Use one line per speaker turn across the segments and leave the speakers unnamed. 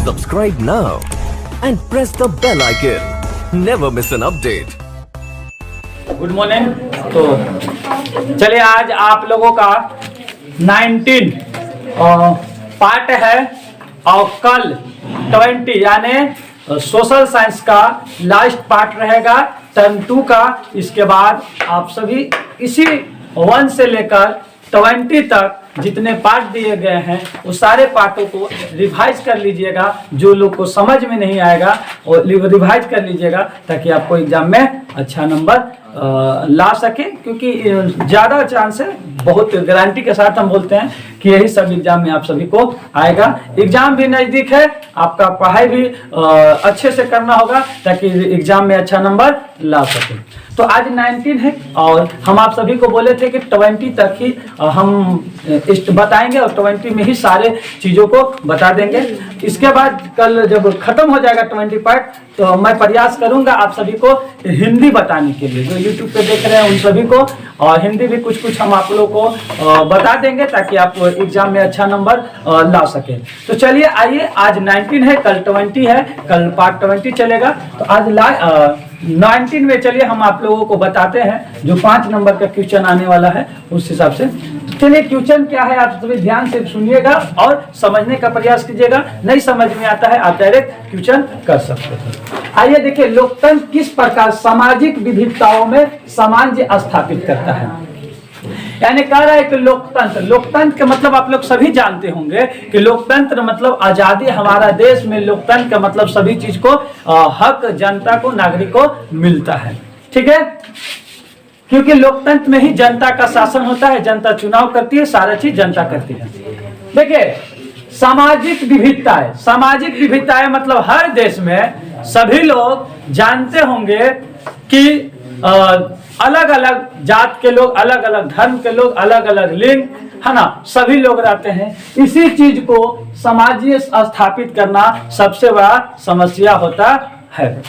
Subscribe now and press the bell icon. Never miss an update.
Good morning. तो चलिए आज आप लोगों का 19 पार्ट है और कल 20 यानी सोशल साइंस का लास्ट पार्ट रहेगा टर्म 2 का। इसके बाद आप सभी इसी 1 से लेकर 20 तक जितने पार्ट दिए गए हैं वो सारे पार्टों को रिवाइज कर लीजिएगा। जो लोग को समझ में नहीं आएगा वो रिवाइज कर लीजिएगा ताकि आपको एग्जाम में अच्छा नंबर ला सके, क्योंकि ज़्यादा चांस है, बहुत गारंटी के साथ हम बोलते हैं कि यही सब एग्जाम में आप सभी को आएगा। एग्जाम भी नज़दीक है, आपका पढ़ाई भी अच्छे से करना होगा ताकि एग्जाम में अच्छा नंबर ला सके। तो आज 19 है और हम आप सभी को बोले थे कि 20 तक ही हम बताएंगे और 20 में ही सारे चीज़ों को बता देंगे। इसके बाद कल जब खत्म हो जाएगा 20 पार्ट तो मैं प्रयास करूंगा आप सभी को हिंदी बताने के लिए, जो यूट्यूब पे देख रहे हैं उन सभी को, और हिंदी भी कुछ हम आप लोगों को बता देंगे ताकि आप एग्जाम में अच्छा नंबर ला सके। तो चलिए आइए, आज 19 है, कल 20 है, कल पार्ट 20 चलेगा। तो आज 19 में चलिए हम आप लोगों को बताते हैं जो 5 नंबर का क्वेश्चन आने वाला है उस हिसाब से। चलिए क्वेश्चन क्या है आप सभी ध्यान से सुनिएगा और समझने का प्रयास कीजिएगा। नहीं समझ में आता है आप डायरेक्ट क्वेश्चन कर सकते हैं। आइए देखिए, लोकतंत्र किस प्रकार सामाजिक विविधताओं में सामंजस्य स्थापित करता है। यानी कह रहा है कि लोकतंत्र का मतलब आप लोग सभी जानते होंगे कि लोकतंत्र मतलब आजादी। हमारा देश में लोकतंत्र का मतलब सभी चीज को हक जनता को, नागरिक को मिलता है, ठीक है, क्योंकि लोकतंत्र में ही जनता का शासन होता है, जनता चुनाव करती है, सारा चीज जनता करती है। देखिए सामाजिक विविधताएं मतलब हर देश में सभी लोग जानते होंगे कि अलग अलग जात के लोग, अलग अलग धर्म के लोग, अलग अलग लिंग, है ना, सभी लोग रहते हैं। इसी चीज को सामंजस्य स्थापित करना सबसे बड़ा समस्या होता है।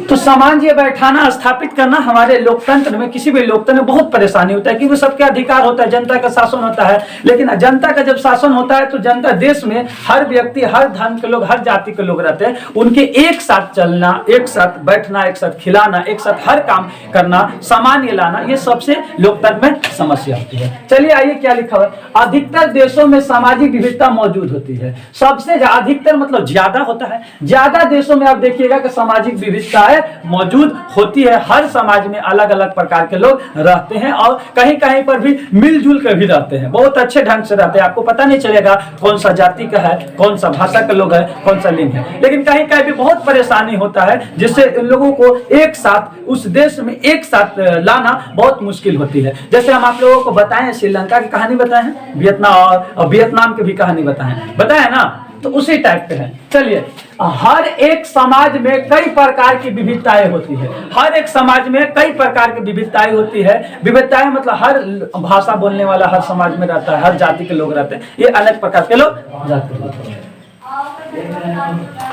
तो सामंजस्य बैठाना, स्थापित करना हमारे लोकतंत्र में, किसी भी लोकतंत्र में बहुत परेशानी होता है क्योंकि सबके अधिकार होता है, जनता का शासन होता है। लेकिन जनता का जब शासन होता है तो जनता, देश में हर व्यक्ति, हर धर्म के लोग, हर जाति के लोग रहते हैं, उनके एक साथ चलना, एक साथ बैठना, एक साथ खिलाना, एक साथ हर काम करना, सामान्य लाना, ये सबसे लोकतंत्र में समस्या होती है। चलिए आइए क्या लिखा हुआ है। अधिकतर देशों में सामाजिक विविधता मौजूद होती है। सबसे अधिकतर मतलब ज्यादा होता है। ज्यादा देशों में आप देखिएगा कि सामाजिक विविधता मौजूद होती है। हर समाज में अलग अलग प्रकार के लोग रहते हैं और कहीं कहीं पर भी मिलजुल कर भी रहते हैं, बहुत अच्छे ढंग से रहते हैं। आपको पता नहीं चलेगा कौन सा जाति का है, कौन सा भाषा का लोग है, कौन सा लिंग है। लेकिन कहीं कहीं भी बहुत परेशानी होता है जिससे इन लोगों को एक साथ उस देश में एक साथ लाना बहुत मुश्किल होती है। जैसे हम आप लोगों को बताएं, श्रीलंका की कहानी बताए हैं, वियतनाम की भी कहानी बताए ना, तो उसी टाइप पे है। चलिए, हर एक समाज में कई प्रकार की विविधताएं होती है। हर एक समाज में कई प्रकार की विविधताएं होती है। विविधताएं मतलब हर भाषा बोलने वाला हर समाज में रहता है, हर जाति के लोग रहते हैं, ये अलग प्रकार के लोग जाति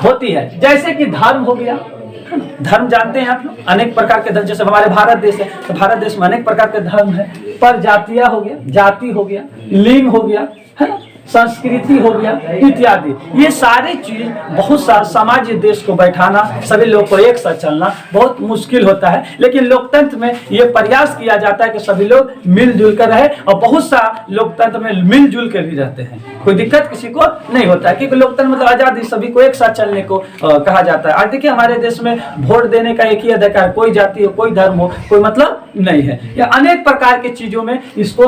होती है। जैसे कि धर्म हो गया, धर्म जानते हैं आप लोग, अनेक प्रकार के धर्म। जैसे हमारे भारत देश है तो भारत देश में अनेक प्रकार के धर्म है। पर जातियां हो गया, जाति हो गया, लिंग हो गया, है ना, संस्कृति हो गया इत्यादि। ये सारे चीज बहुत सारा समाज, देश को बैठाना, सभी लोग को एक साथ चलना बहुत मुश्किल होता है। लेकिन लोकतंत्र में ये प्रयास किया जाता है कि सभी लोग मिलजुल कर रहे, और बहुत सा लोकतंत्र में मिलजुल कर भी रहते हैं, कोई दिक्कत किसी को नहीं होता है, क्योंकि लोकतंत्र मतलब आजादी, सभी को एक साथ चलने को कहा जाता है। और देखिए हमारे देश में वोट देने का एक ही अधिकार, कोई जाति हो, कोई धर्म हो, कोई मतलब नहीं है। या अनेक प्रकार की चीजों में इसको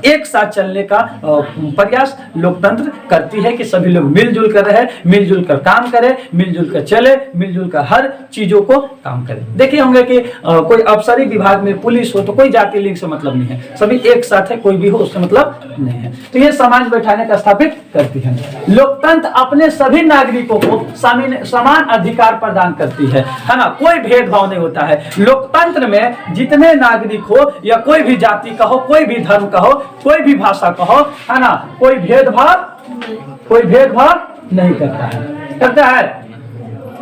एक साथ चलने का प्रयास लोकतंत्र करती है कि सभी लोग मिलजुल कर रहे, मिलजुल कर काम करें, मिलजुल कर चले, मिलजुल कर हर चीजों को काम करें। देखिए होंगे कि कोई अफसरी विभाग में पुलिस हो तो कोई जाति लिंग से मतलब नहीं है, सभी एक साथ है, कोई भी हो उससे मतलब नहीं है। तो ये समाज बैठाने का स्थापित करती है। लोकतंत्र अपने सभी नागरिकों को समान अधिकार प्रदान करती है ना, कोई भेदभाव नहीं होता है। लोकतंत्र में जितने नागरिक हो या कोई भी जाति का हो, कोई भी धर्म का हो, कोई भी भाषा का हो, है ना, कोई भेदभाव नहीं करता है,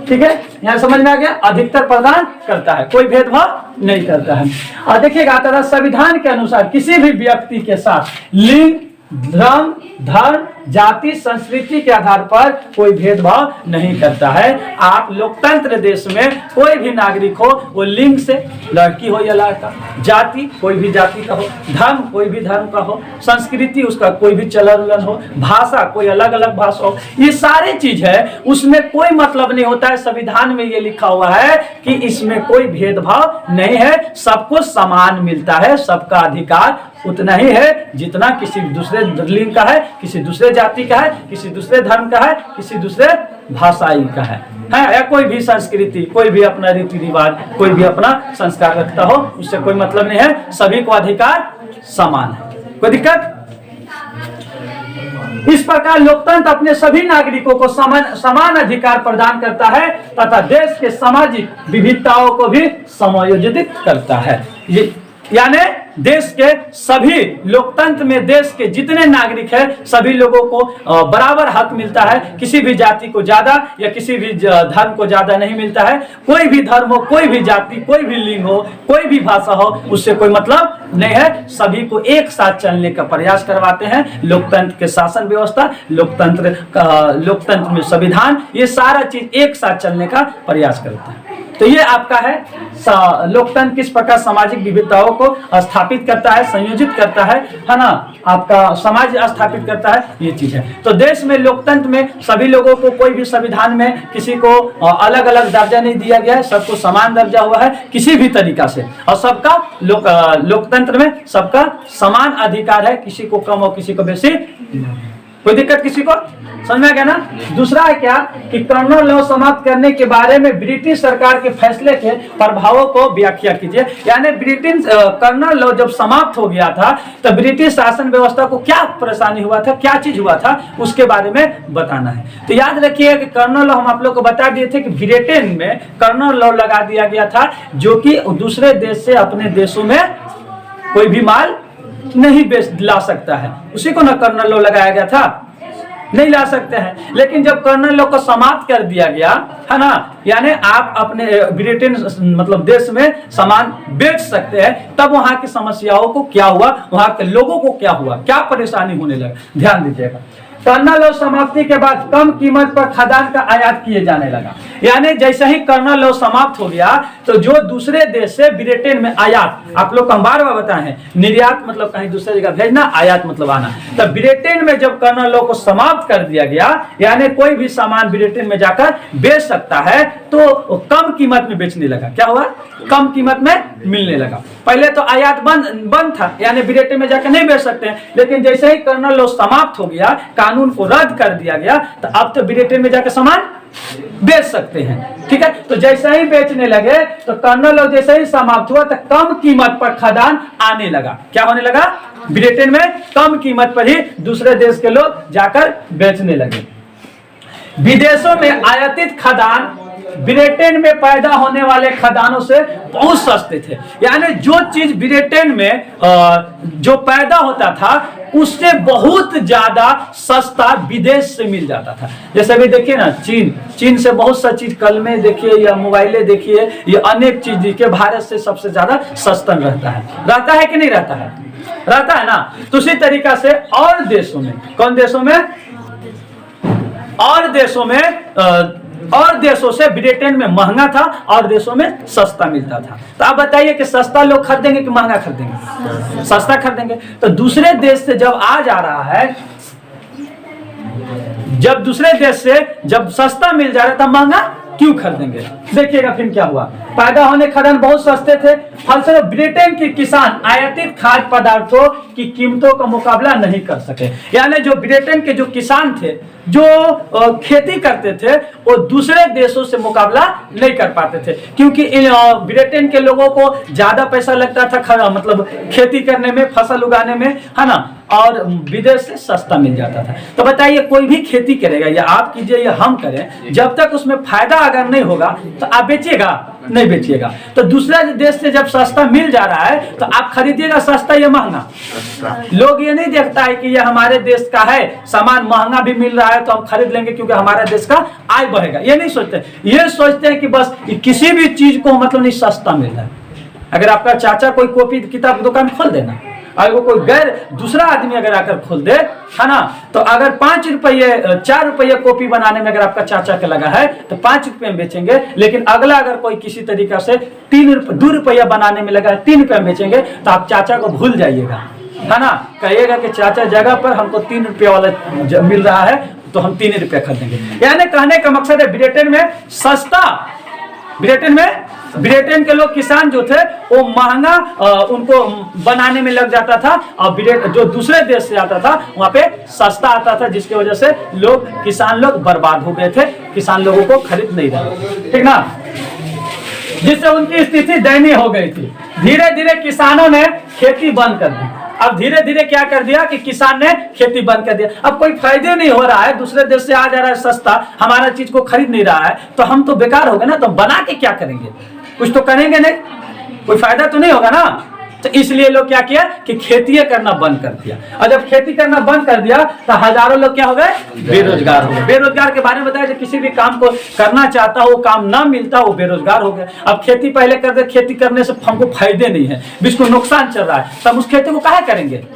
ठीक है, यहाँ समझ में आ गया। अधिकतर प्रदान करता है, कोई भेदभाव नहीं करता है। और देखिएगा संविधान के अनुसार किसी भी व्यक्ति के साथ लिंग, धर्म, जाति संस्कृति के आधार पर कोई भेदभाव नहीं करता है। आप लोकतंत्र देश में कोई भी नागरिक हो, वो लिंग से लड़की हो या लड़का, जाति कोई भी जाति का हो, धर्म कोई भी धर्म का हो, संस्कृति उसका कोई भी चलन उलन हो, भाषा कोई अलग अलग भाषा हो, ये सारी चीज है, उसमें कोई मतलब नहीं होता है। संविधान में ये लिखा हुआ है कि इसमें कोई भेदभाव नहीं है, सबको समान मिलता है, सबका अधिकार उतना ही है जितना किसी दूसरे लिंग का है, किसी दूसरे जाति का है, किसी दूसरे धर्म का है, किसी दूसरे भाषाई का है, या कोई भी संस्कृति, कोई भी अपना रीति रिवाज, कोई भी अपना संस्कार रखता हो, उससे कोई मतलब नहीं है। सभी को अधिकार समान है, कोई दिक्कत। इस प्रकार लोकतंत्र अपने सभी नागरिकों को समान अधिकार प्रदान करता है तथा देश के सामाजिक विविधताओं को भी समायोजित करता है। यानी देश के सभी लोकतंत्र में देश के जितने नागरिक हैं सभी लोगों को बराबर हक मिलता है। किसी भी जाति को ज्यादा या किसी भी धर्म को ज्यादा नहीं मिलता है। कोई भी धर्म हो, कोई भी जाति, कोई भी लिंग हो, कोई भी भाषा हो, उससे कोई मतलब नहीं है। सभी को एक साथ चलने का प्रयास करवाते हैं। लोकतंत्र के शासन व्यवस्था, लोकतंत्र में संविधान, ये सारा चीज एक साथ चलने का प्रयास करता है। तो ये आपका है लोकतंत्र किस प्रकार सामाजिक विविधताओं को स्थापित करता है, संयोजित करता है ना, आपका समाज स्थापित करता है, ये चीज है। तो देश में लोकतंत्र में सभी लोगों को कोई भी संविधान में किसी को अलग अलग दर्जा नहीं दिया गया है, सबको समान दर्जा हुआ है किसी भी तरीका से, और सबका लोकतंत्र में सबका समान अधिकार है, किसी को कम और किसी को बेसी, कोई दिक्कत किसी को, समझ में गया ना। दूसरा है क्या कि कर्नल लॉ समाप्त करने के बारे में ब्रिटिश सरकार के फैसले के प्रभावों को व्याख्या कीजिए। यानी ब्रिटिश कर्नल लॉ जब समाप्त हो गया था तो ब्रिटिश शासन व्यवस्था को क्या परेशानी हुआ था, क्या चीज हुआ था, उसके बारे में बताना है। तो याद रखिए कि कर्नल लॉ हम आप लोग को बता दिए थे कि ब्रिटेन में कर्नल लॉ लगा दिया गया था, जो कि दूसरे देश से अपने देशों में कोई भी माल नहीं बेच ला सकता है, उसी को ना कर्नल लॉ लगाया गया था, नहीं ला सकते हैं। लेकिन जब कर्नल लॉ को समाप्त कर दिया गया है ना, यानी आप अपने ब्रिटेन मतलब देश में सामान बेच सकते हैं, तब वहां की समस्याओं को क्या हुआ, वहां के लोगों को क्या हुआ, क्या परेशानी होने लगा, ध्यान दीजिएगा। कर्नल लॉ समाप्ति के बाद कम कीमत पर खदान का आयात किए जाने लगा। यानी जैसे ही कर्नल लॉ समाप्त हो गया तो जो दूसरे देश से ब्रिटेन में आयात, आप लोग को हम बार बार बताए हैं, निर्यात मतलब कहीं दूसरे जगह भेजना, आयात मतलब आना। तो ब्रिटेन में जब कर्नल लॉ को समाप्त कर दिया गया, यानी कोई भी सामान ब्रिटेन में जाकर बेच सकता है, तो कम कीमत में बेचने लगा। क्या हुआ, कम कीमत में मिलने लगा। पहले तो आयात बंद था, यानी ब्रिटेन में जाकर नहीं बेच सकते हैं, लेकिन जैसे ही कर्नल लॉ समाप्त हो गया, कानून को रद्द कर दिया गया, तो अब तो ब्रिटेन में जाकर सामान बेच सकते हैं। ठीक है, तो जैसे ही बेचने लगे तो कर्नल लॉ जैसे ही समाप्त हुआ तो कम कीमत पर खदान आने लगा। क्या होने लगा, ब्रिटेन में कम कीमत पर ही दूसरे देश के लोग जाकर बेचने लगे। विदेशों में आयातित खदान ब्रिटेन में पैदा होने वाले खदानों से बहुत सस्ते थे। यानी जो चीज ब्रिटेन में जो पैदा होता था उससे बहुत ज्यादा सस्ता विदेश से मिल जाता था। जैसे अभी देखिए ना, चीन से बहुत सा चीज, कलमे देखिए या मोबाइलें देखिए, ये अनेक चीज देखिए, भारत से सबसे ज्यादा सस्ता रहता है कि नहीं रहता है, रहता है ना। तो उसी तरीका से और देशों में, कौन देशों में, और देशों से ब्रिटेन में महंगा था और देशों में सस्ता मिलता था। तो आप बताइए कि सस्ता लोग खरीदेंगे कि महंगा खरीदेंगे, सस्ता खरीदेंगे। तो दूसरे देश से जब आ जा रहा है, जब दूसरे देश से जब सस्ता मिल जा रहा था, महंगा क्यों खरीदेंगे। देखिएगा फिर क्या हुआ, पैदा होने खदान बहुत सस्ते थे, फलस्वरूप ब्रिटेन के किसान आयातित खाद्य पदार्थों की कीमतों का मुकाबला नहीं कर सके। यानी जो ब्रिटेन के जो किसान थे, जो खेती करते थे, वो दूसरे देशों से मुकाबला नहीं कर पाते थे, क्योंकि ब्रिटेन के लोगों को ज्यादा पैसा लगता था मतलब खेती करने में, फसल उगाने में, है ना, और विदेश से सस्ता मिल जाता था। तो बताइए, कोई भी खेती करेगा, या आप कीजिए या हम करें, जब तक उसमें फायदा अगर नहीं होगा तो आप बेचिएगा, नहीं बेचिएगा। तो दूसरा देश से जब सस्ता मिल जा रहा है तो आप खरीदिएगा सस्ता या महंगा। लोग ये नहीं देखता है कि ये हमारे देश का है, सामान महंगा भी मिल रहा है तो हम खरीद लेंगे क्योंकि हमारे देश का आय बढ़ेगा, ये नहीं सोचते। ये सोचते हैं कि बस किसी भी चीज को मतलब नहीं, सस्ता मिल रहा है। अगर आपका चाचा कोई कॉपी किताब दुकान खोल देना अगर वो कोई गैर दूसरा आदमी अगर आकर खोल दे, है ना, तो अगर 5 रुपये 4 रुपये कॉपी बनाने में अगर आपका चाचा का लगा है तो 5 रुपये में बेचेंगे, लेकिन अगला अगर कोई किसी तरीका से 2 रुपया बनाने में लगा है 3 रुपये में बेचेंगे, तो आप चाचा को भूल जाइएगा, है ना, कहिएगा कि चाचा जगह पर हमको 3 रुपये वाला मिल रहा है तो हम 3 रुपये खरीदेंगे। यानी कहने का मकसद है ब्रिटेन में सस्ता, ब्रिटेन के लोग किसान जो थे वो महंगा उनको बनाने में लग जाता था, और जो दूसरे देश से आता था वहां पे सस्ता आता था, जिसकी वजह से किसान लोग बर्बाद हो गए थे, किसान लोगों को खरीद नहीं रहे, ठीक ना, जिससे उनकी स्थिति दयनीय हो गई थी। धीरे धीरे किसानों ने खेती बंद कर दी। अब धीरे धीरे क्या कर दिया कि किसान ने खेती बंद कर दिया। अब कोई फायदे नहीं हो रहा है, दूसरे देश से आ जा रहा है सस्ता, हमारा चीज को खरीद नहीं रहा है, तो हम तो बेकार हो गए ना, तो बना के क्या करेंगे, कुछ तो करेंगे नहीं, कोई फायदा तो नहीं होगा ना। तो इसलिए लोग क्या किया कि खेती करना बंद कर दिया, और जब खेती करना बंद कर दिया तो हजारों लोग क्या हो गए, बेरोजगार हो गए। बेरोजगार के बारे में बताया, जब किसी भी काम को करना चाहता हो, काम ना मिलता, वो बेरोजगार हो गया। अब खेती पहले करते, खेती करने से हमको फायदे नहीं है, इसको नुकसान चल रहा है, तब उस खेती को काहे करेंगे।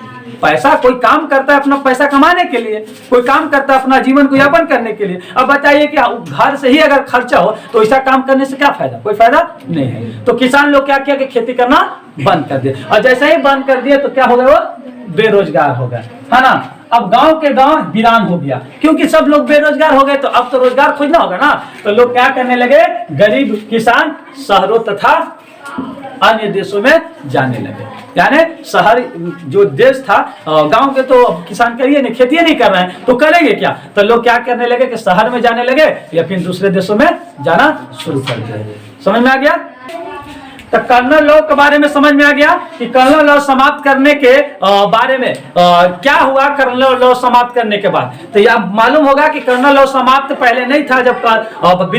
पैसा कोई काम करता है अपना पैसा कमाने के लिए, कोई काम करता है अपना जीवन को यापन करने के लिए। अब बताइए कि घर से ही अगर खर्चा हो तो ऐसा काम करने से क्या फायदा, कोई फायदा नहीं है। तो किसान लोग क्या किया कि खेती करना बंद कर दिया, और जैसे ही बंद कर दिया तो क्या हो गया, वो बेरोजगार हो गए, है ना। अब गांव के गांव वीरान हो गया, क्योंकि सब लोग बेरोजगार हो गए, तो अब तो रोजगार खोजना होगा ना। तो लोग क्या करने लगे, गरीब किसान शहरों तथा अन्य देशों में जाने लगे। यानी शहर जो देश था, गांव के तो किसान करिए नहीं, खेती नहीं कर रहे हैं, तो करेंगे क्या, तो लोग क्या करने लगे कि शहर में जाने लगे या फिर दूसरे देशों में जाना शुरू कर दिया। समझ में आ गया। तो कर्नल लॉ के बारे में समझ में आ गया कि कर्नल लॉ समाप्त करने के बारे में क्या हुआ। कर्नल लॉ समाप्त करने के बाद तो यह मालूम होगा कि कर्नल लॉ समाप्त पहले नहीं था, जब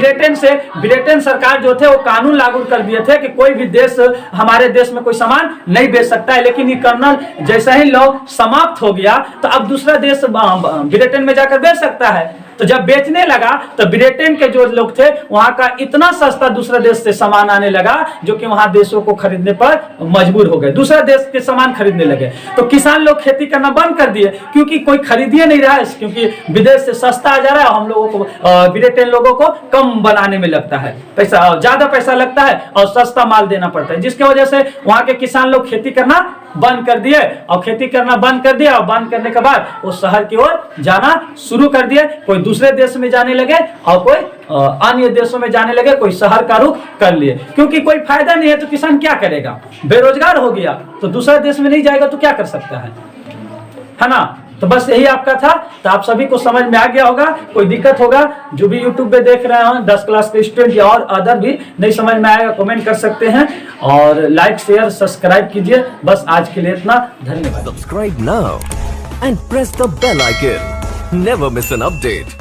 ब्रिटेन सरकार जो थे वो कानून लागू कर दिए थे कि कोई भी देश हमारे देश में कोई सामान नहीं बेच सकता है। लेकिन ये कर्नल जैसा ही लॉ समाप्त हो गया तो अब दूसरा देश ब्रिटेन में जाकर बेच सकता है। तो जब बेचने लगा तो ब्रिटेन के जो लोग थे वहां का इतना सस्ता दूसरे देश से सामान आने लगा, जो कि वहां देशों को खरीदने पर मजबूर हो गए, दूसरे देश के सामान खरीदने लगे। तो किसान लोग खेती करना बंद कर दिए, क्योंकि कोई खरीदिए नहीं रहा है, क्योंकि विदेश से सस्ता आ जा रहा है। हम लोगों को ब्रिटेन लोगों को कम बनाने में लगता है पैसा, ज्यादा पैसा लगता है और सस्ता माल देना पड़ता है, जिसकी वजह से वहां के किसान लोग खेती करना बंद कर दिए। और खेती करना बंद कर दिया, और बंद करने के बाद वो शहर की ओर जाना शुरू कर दिए। कोई दूसरे देश में जाने लगे और कोई अन्य देशों में जाने लगे, कोई शहर का रुख कर लिए, क्योंकि कोई फायदा नहीं है। तो किसान क्या करेगा, बेरोजगार हो गया, तो दूसरे देश में नहीं जाएगा तो क्या कर सकता है ना। तो बस यही आपका था। तो आप सभी को समझ में आ गया होगा। कोई दिक्कत होगा, जो भी यूट्यूब पे देख रहे हो 10 क्लास के स्टूडेंट या और अदर भी नहीं समझ में आएगा, कमेंट कर सकते हैं, और लाइक शेयर सब्सक्राइब कीजिए। बस आज के लिए इतना, धन्यवाद।
Subscribe now and press the bell icon. Never miss an update.